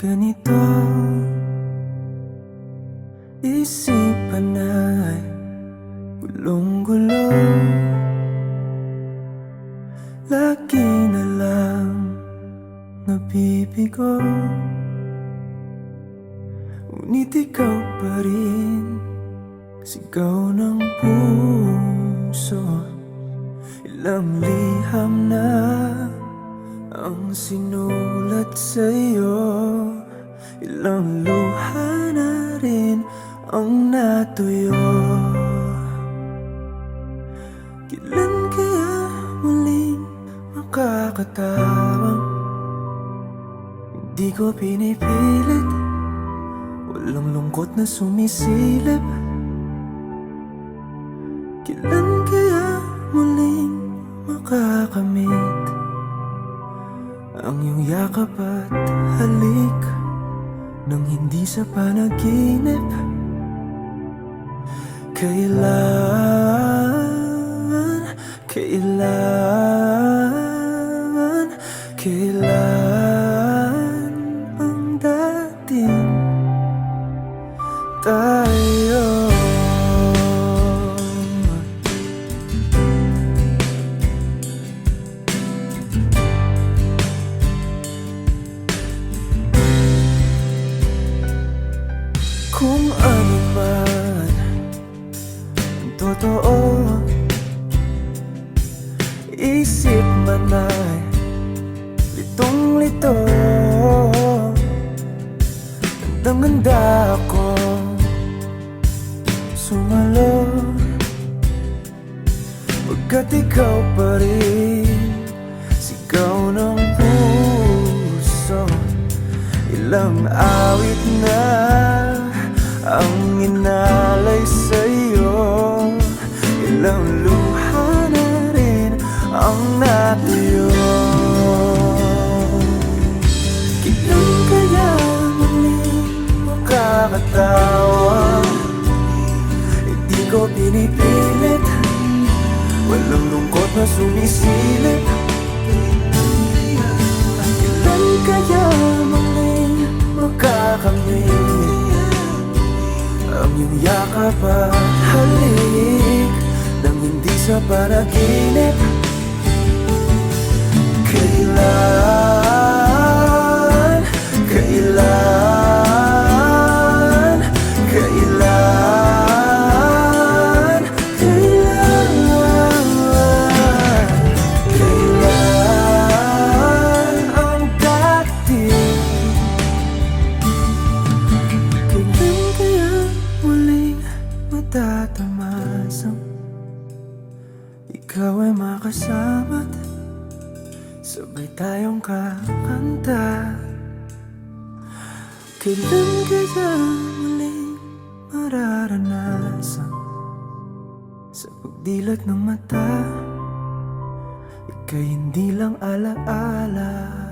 ganito, isipan ay gulong-gulo. Lagi na lang nabibigo, ngunit ikaw pa rin sigaw ng puso. Ilang liham na ang sinulat sa'yo, ilang luha na rin ang natuyo. Kailan kaya muling makakatawang hindi ko pinipilit, walang lungkot na sumisilip? Kailan kaya muling makakamit ang iyong yakap at halik nang hindi sa panaginip? Kailan ang dating tayo? Kung ano man ang totoo, isip man ay litong-lito. Handang-handa ako sumalo, pagkat ikaw pa rin sigaw ng puso. Ilang awit na ang inalay sa'yo, ilang luha na rin ang natuyo. Kailan kaya muling makakatawa? Hindi ko pinipilit, walang lungkot na sumisilip. Kailan kaya muling makakamit ang iyong yakap at halik nang hindi sa panaginip? Kailan ang dating? Kailan kaya muling matatamasang ikaw ay makasama't sabay tayong kakanta? Kailan kaya muling mararanasan sa pagdilat ng mata ika'y hindi lang alaala?